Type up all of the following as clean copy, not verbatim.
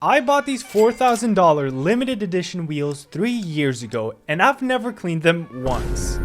I bought these $4,000 limited edition wheels 3 years ago, and I've never cleaned them once.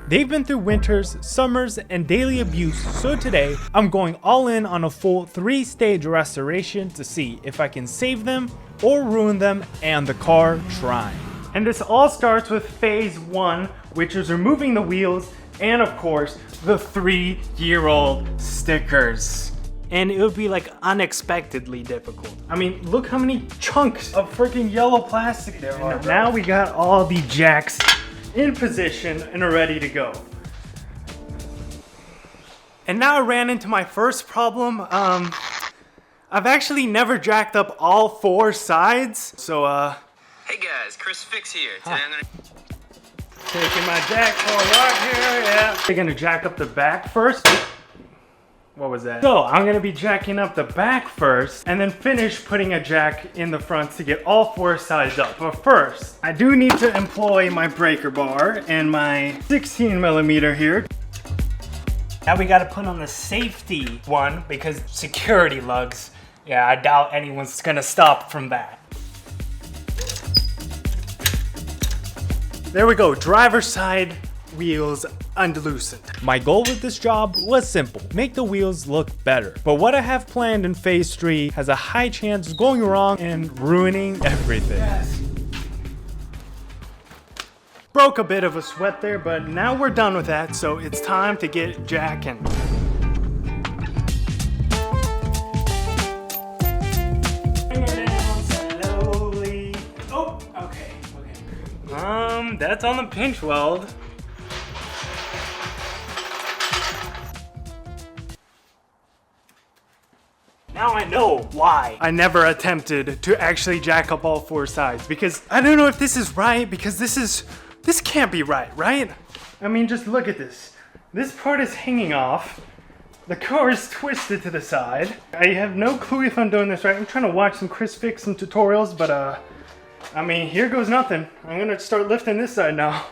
They've been through winters, summers, and daily abuse, so today I'm going all in on a full 3-stage restoration to see if I can save them or ruin them and the car trying. And this all starts with phase 1, which is removing the wheels and of course the 3-year-old stickers. And it would be like unexpectedly difficult. I mean, look how many chunks of freaking yellow plastic there are. Now we got all the jacks in position and are ready to go. And now I ran into my first problem. I've actually never jacked up all 4 sides. So hey guys, Chris Fix here. Today I'm gonna taking my jack for a walk here, yeah. They're gonna jack up the back first. What was that? So I'm gonna be jacking up the back first and then finish putting a jack in the front to get all 4 sides up. But first, I do need to employ my breaker bar and my 16mm here. Now we gotta put on the safety one because security lugs. Yeah, I doubt anyone's gonna stop from that. There we go, driver's side wheels unloosened. My goal with this job was simple, make the wheels look better. But what I have planned in phase 3 has a high chance of going wrong and ruining everything. Yes. Broke a bit of a sweat there, but now we're done with that, so it's time to get jacking. Bring her down slowly. Oh, okay. That's on the pinch weld. Now I know why I never attempted to actually jack up all 4 sides, because I don't know if this is right, because this can't be right? I mean, just look at this. This part is hanging off. The car is twisted to the side. I have no clue if I'm doing this right. I'm trying to watch some Chris Fix, some tutorials, but I mean, here goes nothing. I'm gonna start lifting this side now.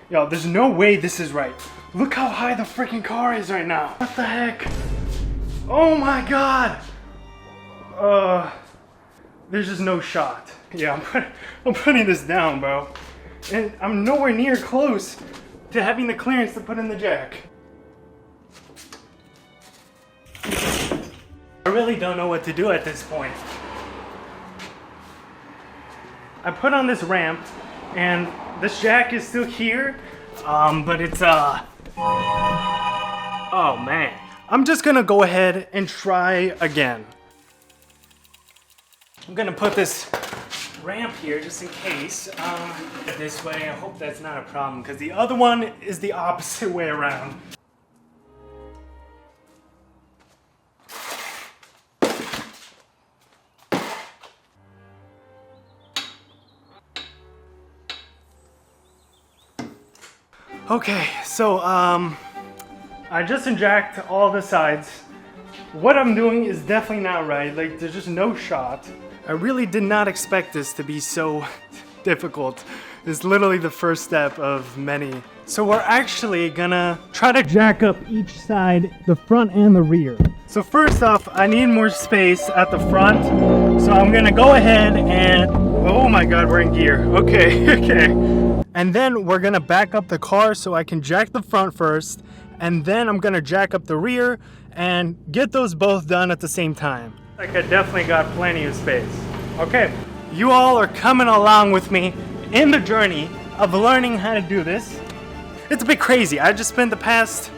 Yo, there's no way this is right. Look how high the freaking car is right now. What the heck? Oh my god! There's just no shot. Yeah, I'm putting this down, bro. And I'm nowhere near close to having the clearance to put in the jack. I really don't know what to do at this point. I put on this ramp and this jack is still here, but it's oh man. I'm just gonna go ahead and try again. I'm gonna put this ramp here just in case, this way. I hope that's not a problem, because the other one is the opposite way around. Okay, so I just injected all the sides. What I'm doing is definitely not right. Like, there's just no shot. I really did not expect this to be so difficult. It's literally the first step of many. So we're actually gonna try to jack up each side, the front and the rear. So first off, I need more space at the front. So I'm gonna go ahead and, oh my god, we're in gear. Okay, okay. And then we're gonna back up the car so I can jack the front first, and then I'm gonna jack up the rear and get those both done at the same time. Like, I definitely got plenty of space. Okay, you all are coming along with me in the journey of learning how to do this. It's a bit crazy. I just spent the past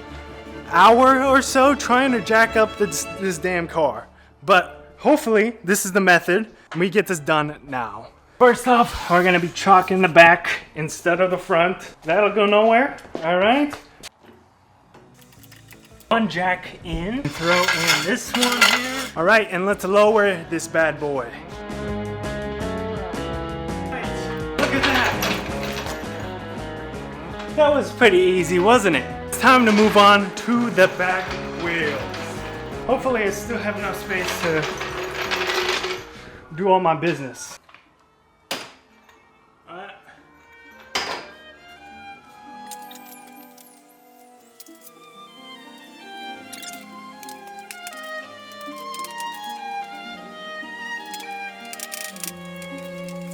hour or so trying to jack up this damn car. But hopefully this is the method and we get this done now. First off, we're gonna be chalking the back instead of the front. That'll go nowhere, all right? One jack in, throw in this one here. All right, and let's lower this bad boy. Right, look at that. That was pretty easy, wasn't it? It's time to move on to the back wheels. Hopefully I still have enough space to do all my business.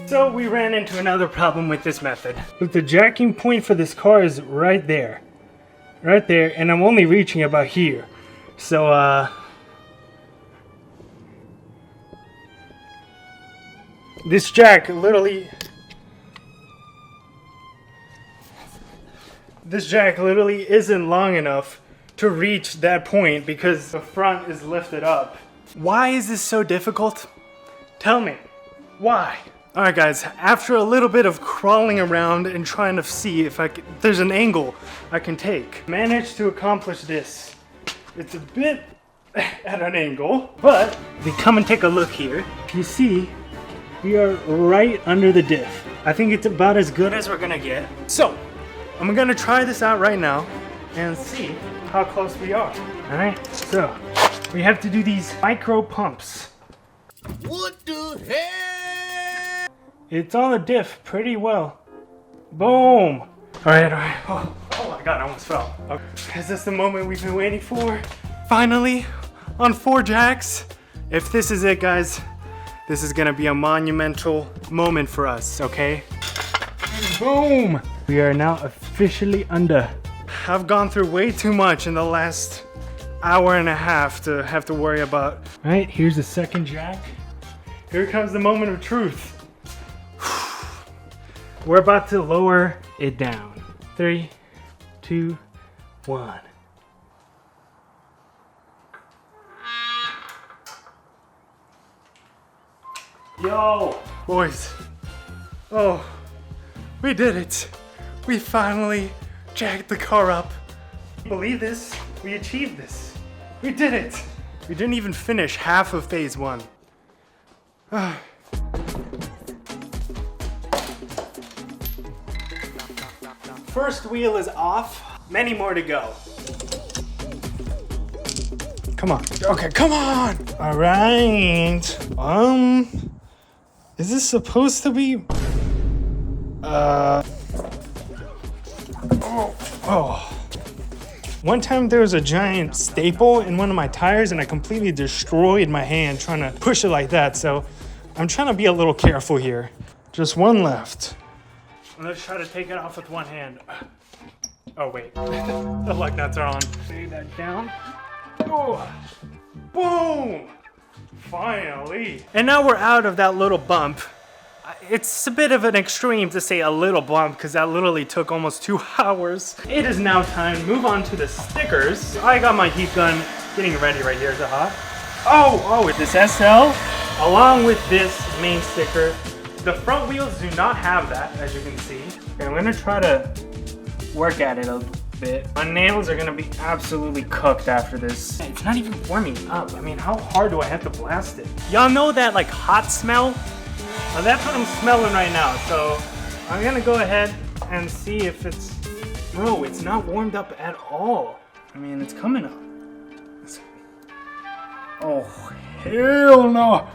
So we ran into another problem with this method. Look, the jacking point for this car is right there. Right there, and I'm only reaching about here. So, this jack literally isn't long enough to reach that point because the front is lifted up. Why is this so difficult? Tell me, why? Alright guys, after a little bit of crawling around and trying to see if there's an angle I can take, managed to accomplish this. It's a bit at an angle, but if you come and take a look here, you see we are right under the diff. I think it's about as good as we're gonna get. So, I'm gonna try this out right now and see how close we are. Alright, so we have to do these micro pumps. What the hell? It's on the diff pretty well. Boom! Alright. Oh my god, I almost fell. Okay. Is this the moment we've been waiting for? Finally, on 4 jacks. If this is it, guys, this is gonna be a monumental moment for us, okay? Boom! We are now officially under. I've gone through way too much in the last hour and a half to have to worry about. Alright, here's the second jack. Here comes the moment of truth. We're about to lower it down. 3, 2, 1. Yo, boys. Oh, we did it. We finally jacked the car up. Believe this? We achieved this. We did it. We didn't even finish half of phase 1. First wheel is off. Many more to go. Come on. Okay, come on. All right. Is this supposed to be? One time there was a giant staple in one of my tires and I completely destroyed my hand trying to push it like that. So I'm trying to be a little careful here. Just one left. Let's try to take it off with one hand. Oh wait, the lug nuts are on. Lay that down. Oh, boom! Finally. And now we're out of that little bump. It's a bit of an extreme to say a little bump because that literally took almost 2 hours. It is now time to move on to the stickers. I got my heat gun getting ready right here. Is it hot? Oh, with this SL, along with this main sticker. The front wheels do not have that, as you can see. Okay, I'm gonna try to work at it a bit. My nails are gonna be absolutely cooked after this. It's not even warming up. I mean, how hard do I have to blast it? Y'all know that like hot smell? Well, that's what I'm smelling right now. So I'm gonna go ahead and see if it's, bro, it's not warmed up at all. I mean, it's coming up. Oh, hell no.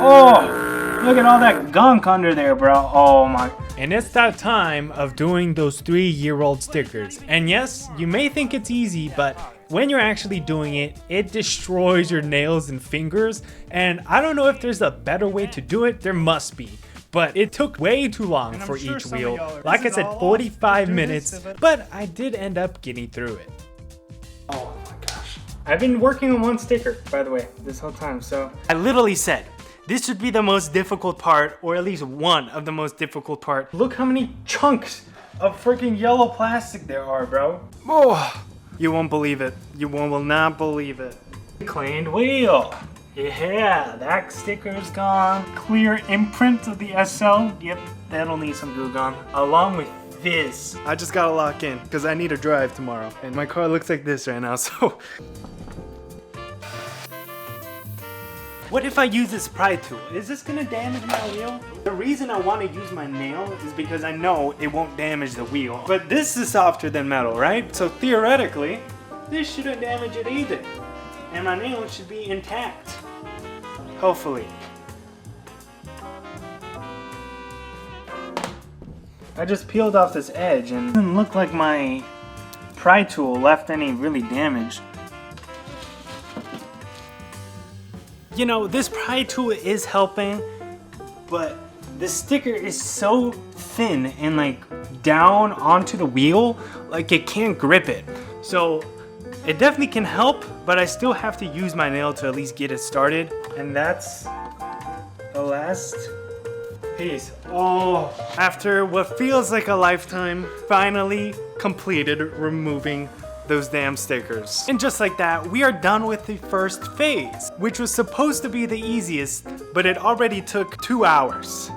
Oh, look at all that gunk under there, bro. Oh my. And it's that time of doing those 3-year-old stickers. And yes, you may think it's easy, but when you're actually doing it, it destroys your nails and fingers. And I don't know if there's a better way to do it. There must be. But it took way too long for each wheel. Like I said, 45 minutes. But I did end up getting through it. Oh my gosh. I've been working on one sticker, by the way, this whole time. So I literally said, this should be the most difficult part, or at least one of the most difficult part. Look how many chunks of freaking yellow plastic there are, bro. Oh, you won't believe it. You will not believe it. Cleaned wheel. Yeah, that sticker's gone. Clear imprint of the SL. Yep, that'll need some glue gun. Along with this. I just gotta lock in because I need to drive tomorrow. And my car looks like this right now, so. What if I use this pry tool? Is this gonna damage my wheel? The reason I want to use my nail is because I know it won't damage the wheel. But this is softer than metal, right? So theoretically, this shouldn't damage it either. And my nail should be intact. Hopefully. I just peeled off this edge and it doesn't look like my pry tool left any really damage. You know, this pry tool is helping, but this sticker is so thin and like down onto the wheel, like it can't grip it. So it definitely can help, but I still have to use my nail to at least get it started. And that's the last piece. Oh, after what feels like a lifetime, finally completed removing those damn stickers. And just like that, we are done with the first phase, which was supposed to be the easiest, but it already took 2 hours.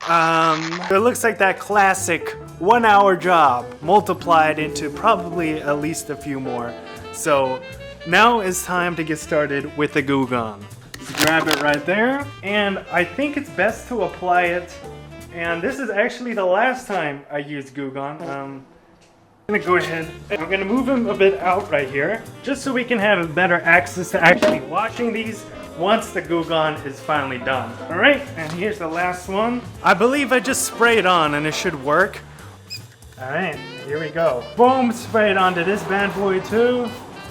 It looks like that classic 1 hour job multiplied into probably at least a few more. So now it's time to get started with the glue gun. Just grab it right there, and I think it's best to apply it. And this is actually the last time I used glue gun. I'm gonna go ahead, I'm gonna move him a bit out right here, just so we can have better access to actually washing these once the glue gun is finally done. All right, and here's the last one. I believe I just sprayed on and it should work. All right, here we go. Boom, sprayed onto this bad boy too.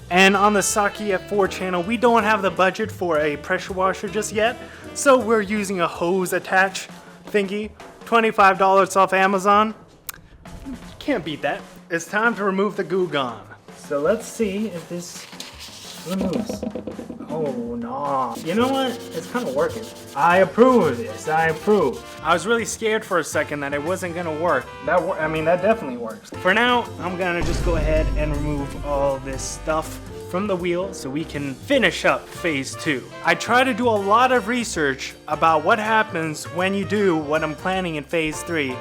And on the Saki F4 channel, we don't have the budget for a pressure washer just yet, so we're using a hose attach thingy. $25 off Amazon. Can't beat that. It's time to remove the glue gun. So let's see if this removes. Oh no. You know what? It's kind of working. I approve of this. I approve. I was really scared for a second that it wasn't gonna work. I mean, that definitely works. For now, I'm gonna just go ahead and remove all this stuff from the wheel so we can finish up phase 2. I try to do a lot of research about what happens when you do what I'm planning in phase 3,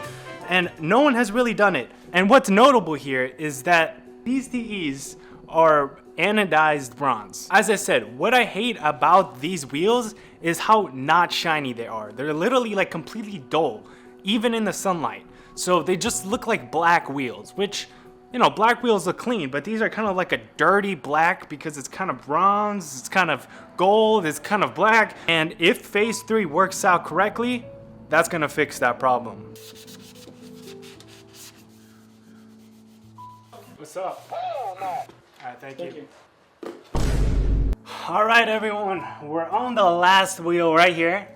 and no one has really done it. And what's notable here is that these DEs are anodized bronze. As I said, what I hate about these wheels is how not shiny they are. They're literally like completely dull, even in the sunlight. So they just look like black wheels, which, you know, black wheels look clean, but these are kind of like a dirty black because it's kind of bronze, it's kind of gold, it's kind of black. And if phase 3 works out correctly, that's gonna fix that problem. What's up? Alright, thank you. Alright everyone, we're on the last wheel right here.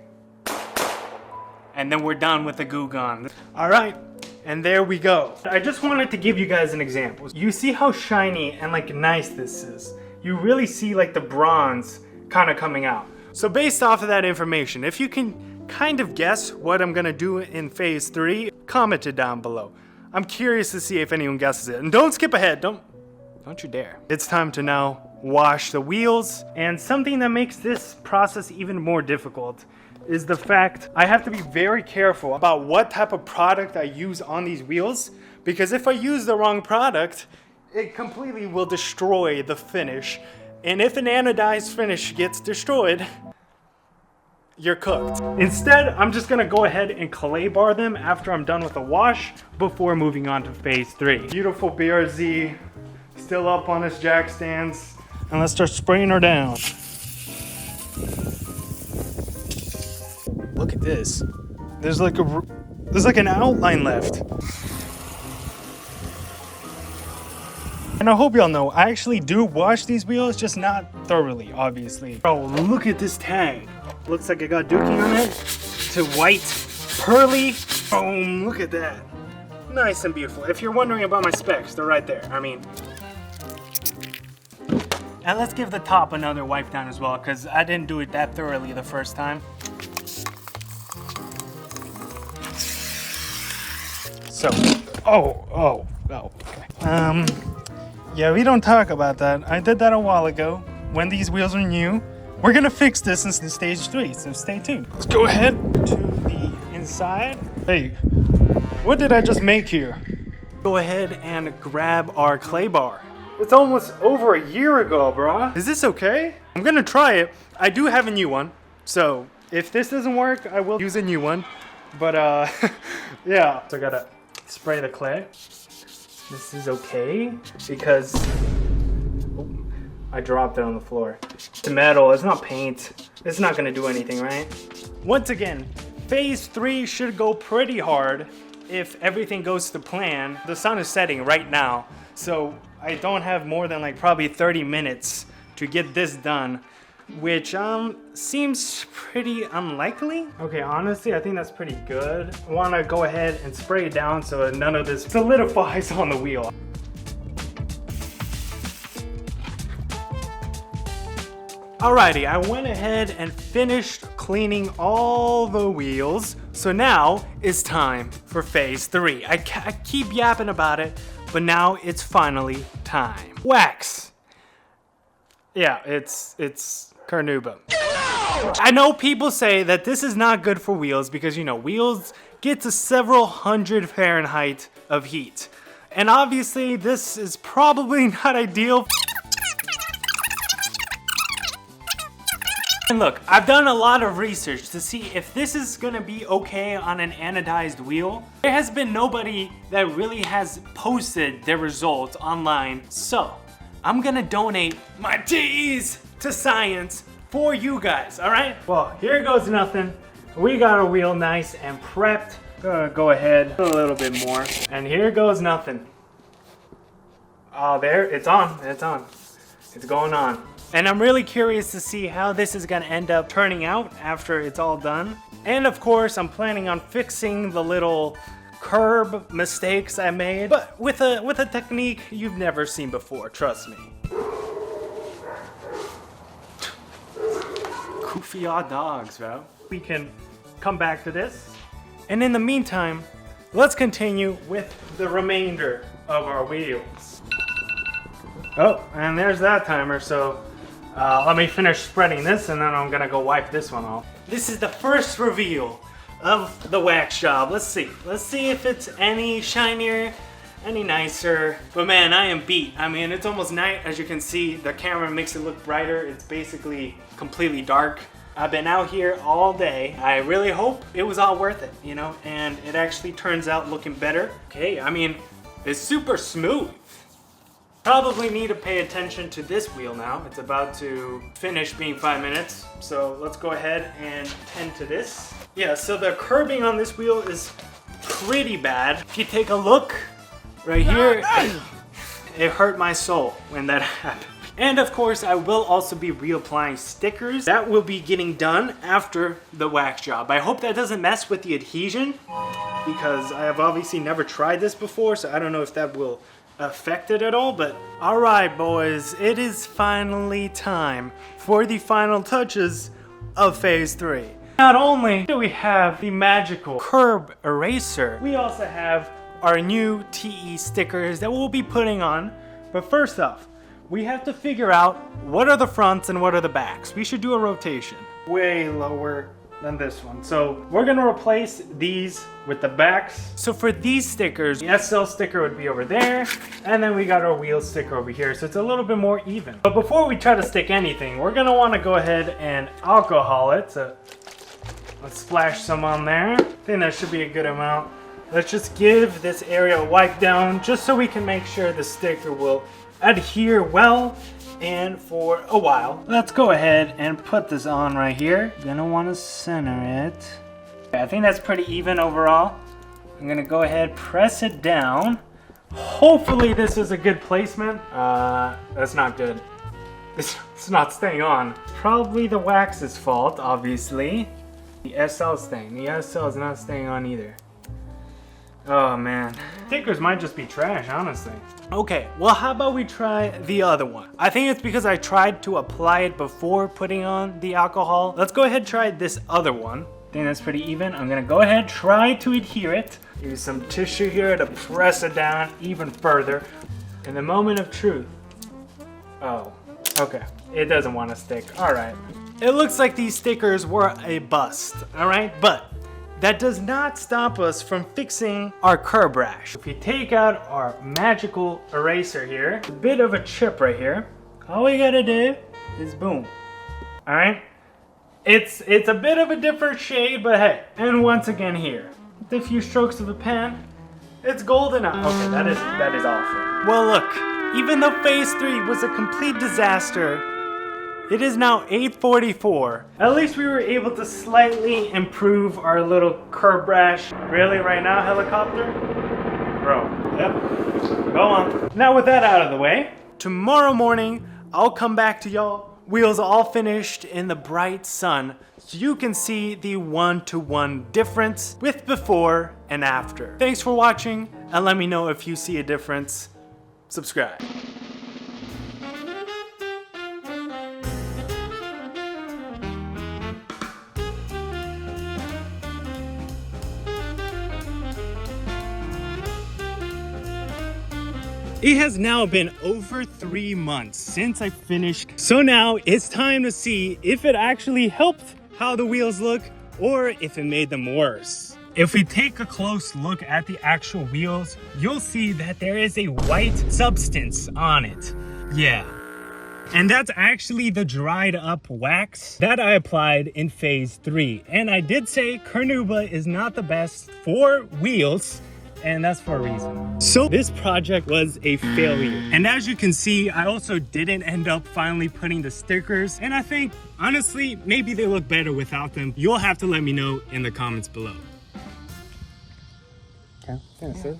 And then we're done with the glue gun. Alright, and there we go. I just wanted to give you guys an example. You see how shiny and like nice this is. You really see like the bronze kind of coming out. So based off of that information, if you can kind of guess what I'm gonna do in phase 3, comment it down below. I'm curious to see if anyone guesses it. And don't skip ahead, don't you dare. It's time to now wash the wheels. And something that makes this process even more difficult is the fact I have to be very careful about what type of product I use on these wheels, because if I use the wrong product, it completely will destroy the finish. And if an anodized finish gets destroyed, you're cooked. Instead, I'm just gonna go ahead and clay bar them after I'm done with the wash before moving on to phase 3. Beautiful BRZ, still up on his jack stands. And let's start spraying her down. Look at this. There's like an outline left. And I hope y'all know, I actually do wash these wheels, just not thoroughly, obviously. Bro, look at this tag. Looks like it got dookie on it. To white, pearly. Boom, look at that. Nice and beautiful. If you're wondering about my specs, they're right there. I mean. And let's give the top another wipe down as well, because I didn't do it that thoroughly the first time. So, okay. Yeah, we don't talk about that. I did that a while ago when these wheels are new. We're gonna fix this in stage 3, so stay tuned. Let's go ahead to the inside. Hey, what did I just make here? Go ahead and grab our clay bar. It's almost over a year ago, brah. Is this okay? I'm gonna try it. I do have a new one, so if this doesn't work, I will use a new one. But yeah. So I gotta spray the clay. This is okay because I dropped it on the floor. It's metal, it's not paint. It's not gonna do anything, right? Once again, phase 3 should go pretty hard if everything goes to plan. The sun is setting right now, so I don't have more than like probably 30 minutes to get this done. which seems pretty unlikely. Okay, honestly, I think that's pretty good. I want to go ahead and spray it down so none of this solidifies on the wheel. Alrighty, I went ahead and finished cleaning all the wheels. So now it's time for phase 3. I keep yapping about it, but now it's finally time. Wax. Yeah, it's carnauba. I know people say that this is not good for wheels because, you know, wheels get to several hundred Fahrenheit of heat. And obviously this is probably not ideal. And look, I've done a lot of research to see if this is gonna be okay on an anodized wheel. There has been nobody that really has posted their results online. So I'm gonna donate my T's to science for you guys, all right? Well, here goes nothing. We got our wheel nice and prepped. Gonna go ahead a little bit more. And here goes nothing. Oh, there, it's on, it's on. It's going on. And I'm really curious to see how this is gonna end up turning out after it's all done. And of course, I'm planning on fixing the little curb mistakes I made, but with a technique you've never seen before, trust me. Goofy odd dogs, bro. We can come back to this. And in the meantime, let's continue with the remainder of our wheels. Oh, and there's that timer, so let me finish spreading this and then I'm gonna go wipe this one off. This is the first reveal of the wax job. Let's see if it's any shinier, any nicer. But man, I am beat. I mean, it's almost night. As you can see, the camera makes it look brighter. It's basically completely dark. I've been out here all day. I really hope it was all worth it, you know, and it actually turns out looking better. Okay, I mean, it's super smooth. Probably need to pay attention to this wheel now. It's about to finish being 5 minutes. So let's go ahead and tend to this. Yeah, so the curbing on this wheel is pretty bad. If you take a look right here, it hurt my soul when that happened. And of course, I will also be reapplying stickers. That will be getting done after the wax job. I hope that doesn't mess with the adhesion because I have obviously never tried this before, so I don't know if that will affect it at all, but all right, boys, it is finally time for the final touches of phase 3. Not only do we have the magical curb eraser, we also have our new TE stickers that we'll be putting on. But first off, we have to figure out what are the fronts and what are the backs. We should do a rotation. Way lower than this one. So we're gonna replace these with the backs. So for these stickers, the SL sticker would be over there, and then we got our wheel sticker over here, so it's a little bit more even. But before we try to stick anything, we're gonna wanna go ahead and alcohol it. So let's splash some on there. I think that should be a good amount. Let's just give this area a wipe down, just so we can make sure the sticker will adhere well and for a while. Let's go ahead and put this on right here. Gonna want to center it. Okay, I think that's pretty even overall. I'm gonna go ahead, press it down. Hopefully this is a good placement. That's not good. It's not staying on. Probably the wax's fault, obviously. The SL's thing. The SL is not staying on either. Oh man. Stickers might just be trash, honestly. Okay, well how about we try the other one? I think it's because I tried to apply it before putting on the alcohol. Let's go ahead and try this other one. I think that's pretty even. I'm gonna go ahead, try to adhere it. Use some tissue here to press it down even further. In the moment of truth. Oh, okay. It doesn't want to stick. All right. It looks like these stickers were a bust, all right? But that does not stop us from fixing our curb rash. If you take out our magical eraser here, a bit of a chip right here, all we gotta do is boom. All right? It's a bit of a different shade, but hey. And once again here, with a few strokes of a pen, it's golden out. Okay, that is awful. Well look, even though phase 3 was a complete disaster, it is now 8:44. At least we were able to slightly improve our little curb rash. Really, right now, helicopter? Bro, yep, go on. Now with that out of the way, tomorrow morning, I'll come back to y'all wheels all finished in the bright sun, so you can see the 1-to-1 difference with before and after. Thanks for watching, and let me know if you see a difference. Subscribe. It has now been over 3 months since I finished. So now it's time to see if it actually helped how the wheels look or if it made them worse. If we take a close look at the actual wheels, you'll see that there is a white substance on it. Yeah. And that's actually the dried up wax that I applied in phase 3. And I did say carnauba is not the best for wheels, and that's for a reason. So this project was a failure. And as you can see, I also didn't end up finally putting the stickers. And I think, honestly, maybe they look better without them. You'll have to let me know in the comments below. Okay, that's it.